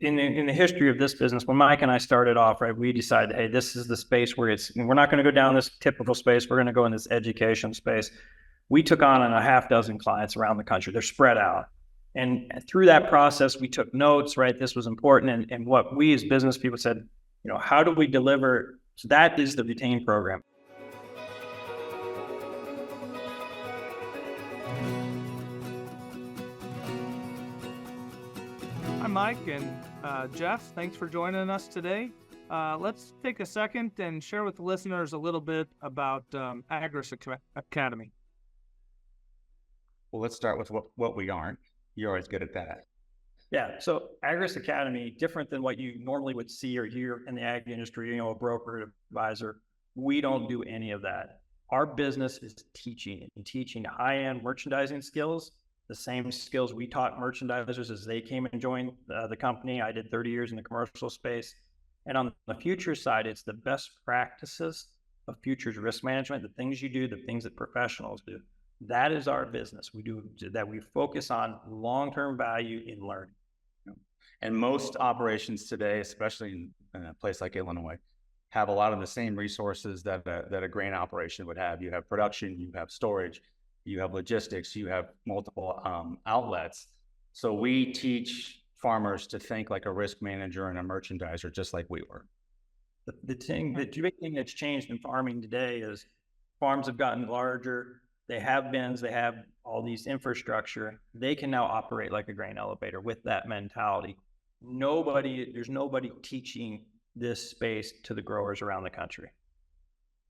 in the history of this business, when Mike and I started off, right, we decided, hey, this is the space where we're not going to go down this typical space. We're going to go in this education space. We took on a half dozen clients around the country. They're spread out. And through that process, we took notes, right? This was important. And what we as business people said, how do we deliver? So that is the retain program. Hi, Mike and Jeff. Thanks for joining us today. Let's take a second and share with the listeners a little bit about AgrisAcademy. Well, let's start with what we aren't. You're always good at that. Yeah. So AgrisAcademy, different than what you normally would see or hear in the ag industry, a broker, advisor. We don't do any of that. Our business is teaching high-end merchandising skills, the same skills we taught merchandisers as they came and joined the company. I did 30 years in the commercial space. And on the future side, it's the best practices of futures risk management, the things you do, the things that professionals do. That is our business. We do that. We focus on long-term value in learning. And most operations today, especially in a place like Illinois, have a lot of the same resources that a grain operation would have. You have production, you have storage, you have logistics, you have multiple outlets. So we teach farmers to think like a risk manager and a merchandiser, just like we were. The big thing that's changed in farming today is farms have gotten larger. They have bins, they have all these infrastructure. They can now operate like a grain elevator with that mentality. There's nobody teaching this space to the growers around the country.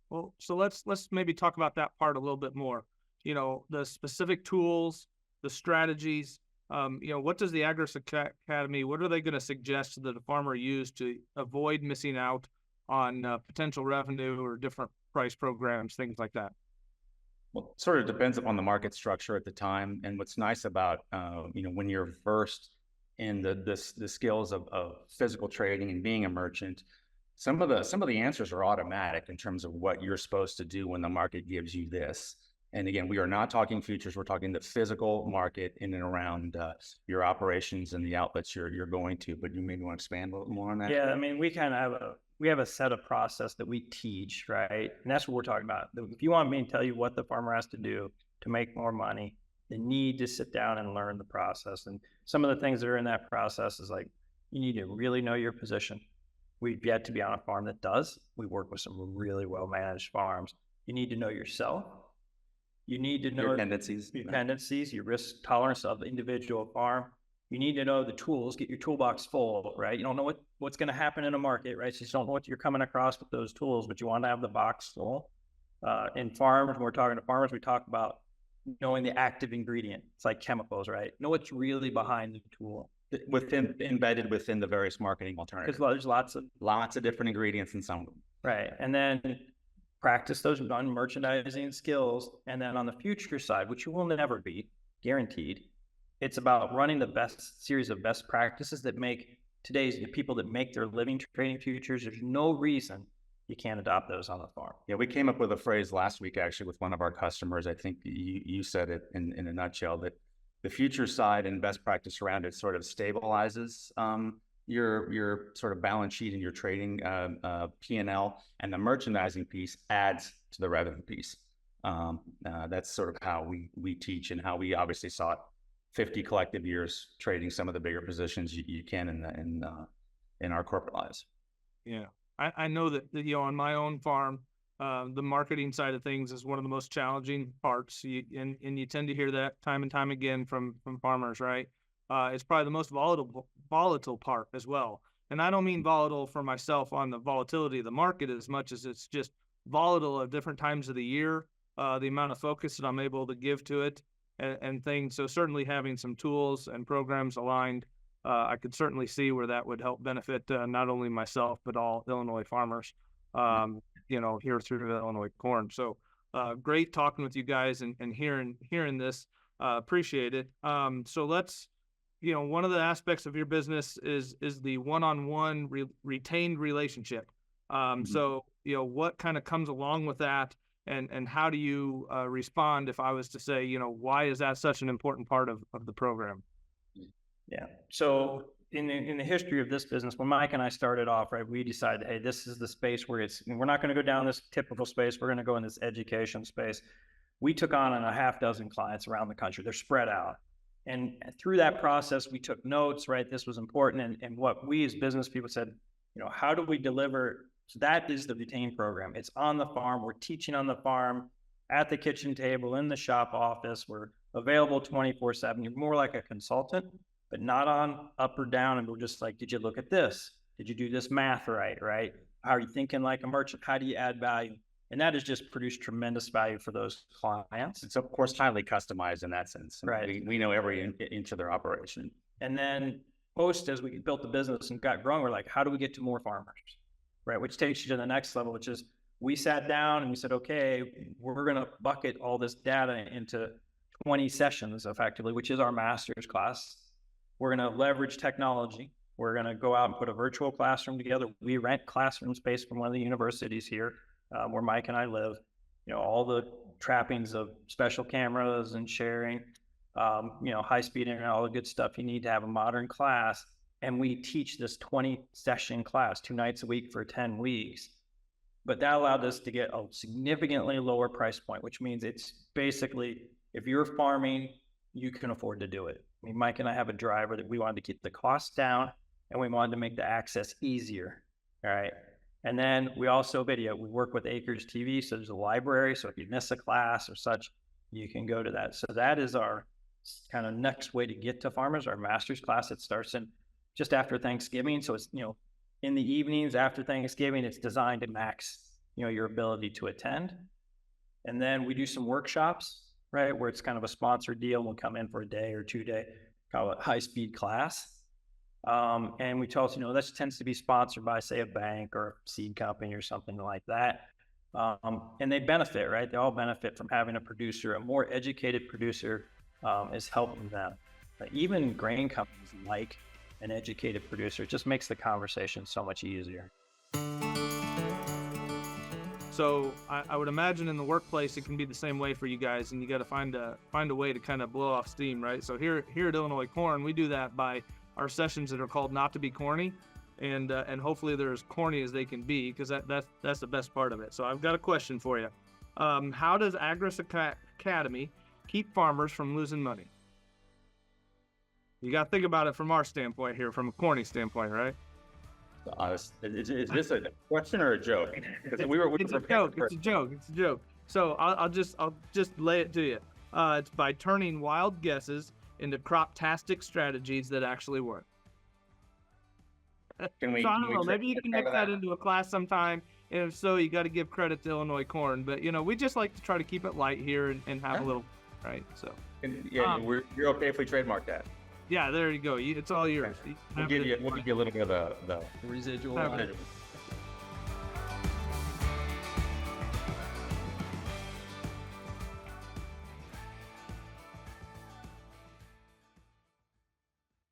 Well, so let's maybe talk about that part a little bit more. The specific tools, the strategies. What does the AgrisAcademy, what are they going to suggest that a farmer use to avoid missing out on potential revenue or different price programs, things like that? Well, it sort of depends upon the market structure at the time. And what's nice about, when you're versed in the skills of physical trading and being a merchant, some of the answers are automatic in terms of what you're supposed to do when the market gives you this. And again, we are not talking futures. We're talking the physical market in and around your operations and the outlets you're going to. But you maybe want to expand a little more on that? Yeah, I mean, we kind of have a set of process that we teach, right? And that's what we're talking about. If you want me to tell you what the farmer has to do to make more money, they need to sit down and learn the process. And some of the things that are in that process is like, you need to really know your position. We've yet to be on a farm that does. We work with some really well-managed farms. You need to know yourself. You need to know your tendencies, your risk tolerance of the individual farm. You need to know the tools, get your toolbox full, right? You don't know what's going to happen in a market, right? So you don't know what you're coming across with those tools, but you want to have the box full. In farms, when we're talking to farmers, we talk about knowing the active ingredient. It's like chemicals, right? Know what's really behind the tool. Embedded within the various marketing alternatives. Because there's lots of different ingredients in some of them. Right. And then practice those merchandising skills. And then on the future side, which you will never be guaranteed, it's about running the best series of best practices that make the people that make their living trading futures. There's no reason you can't adopt those on the farm. Yeah, we came up with a phrase last week, actually, with one of our customers. I think you said it in a nutshell, that the future side and best practice around it sort of stabilizes your sort of balance sheet and your trading P&L, and the merchandising piece adds to the revenue piece. That's sort of how we teach, and how we obviously saw it 50 collective years trading some of the bigger positions you can in our corporate lives. Yeah, I know that on my own farm, the marketing side of things is one of the most challenging parts, and you tend to hear that time and time again from farmers, right? It's probably the most volatile part as well. And I don't mean volatile for myself on the volatility of the market as much as it's just volatile at different times of the year, the amount of focus that I'm able to give to it and things. So certainly having some tools and programs aligned, I could certainly see where that would help benefit not only myself, but all Illinois farmers, here through the Illinois corn. So great talking with you guys and hearing this. Appreciate it. So let's, one of the aspects of your business is the one-on-one retained relationship. So, what kind of comes along with that, and how do you respond if I was to say, why is that such an important part of the program? Yeah. So in the history of this business, when Mike and I started off, right, we decided, hey, this is the space where we're not going to go down this typical space. We're going to go in this education space. We took on a half dozen clients around the country. They're spread out. And through that process, we took notes, right? This was important. And what we as business people said, how do we deliver? So that is the retain program. It's on the farm. We're teaching on the farm, at the kitchen table, in the shop office. We're available 24/7. You're more like a consultant, but not on up or down. And we're just like, did you look at this? Did you do this math right? How are you thinking like a merchant? How do you add value? And that has just produced tremendous value for those clients. It's of course highly customized in that sense. Right. We know every inch of their operation. And then as we built the business and got growing, we're like, how do we get to more farmers? Right. Which takes you to the next level, which is we sat down and we said, okay, we're going to bucket all this data into 20 sessions effectively, which is our master's class. We're going to leverage technology. We're going to go out and put a virtual classroom together. We rent classroom space from one of the universities here where Mike and I live. All the trappings of special cameras and sharing, high-speed internet, all the good stuff you need to have a modern class. And we teach this 20-session class 2 nights a week for 10 weeks. But that allowed us to get a significantly lower price point, which means it's basically, if you're farming, you can afford to do it. I mean, Mike and I have a driver that we wanted to keep the costs down and we wanted to make the access easier. All right. And then we also video. We work with Acres TV. So there's a library. So if you miss a class or such, you can go to that. So that is our kind of next way to get to farmers, our master's class. It starts in just after Thanksgiving. So it's, in the evenings after Thanksgiving, it's designed to max, your ability to attend. And then we do some workshops, right, where it's kind of a sponsored deal. We'll come in for a day or 2-day, call it high-speed class. And we tell us, this tends to be sponsored by, say, a bank or a seed company or something like that. And they benefit, right? They all benefit from having a producer. A more educated producer is helping them. Even grain companies like an educated producer. It just makes the conversation so much easier. So I would imagine in the workplace it can be the same way for you guys, and you got to find a way to kind of blow off steam, right? So here at Illinois Corn, we do that by our sessions that are called Not to Be Corny, and hopefully they're as corny as they can be, because that's the best part of it. So I've got a question for you. How does AgrisAcademy keep farmers from losing money? You got to think about it from our standpoint here, from a corny standpoint, right? Is this a question or a joke? It's a joke. It's a joke. So I'll just lay it to you. It's by turning wild guesses into crop-tastic strategies that actually work. So I don't know. Maybe you can connect that into a class sometime. And if so, you got to give credit to Illinois Corn. But we just like to try to keep it light here and have a little, right? So. You're okay if we trademark that. Yeah, there you go. It's all yours. We'll give you a little bit of the residual.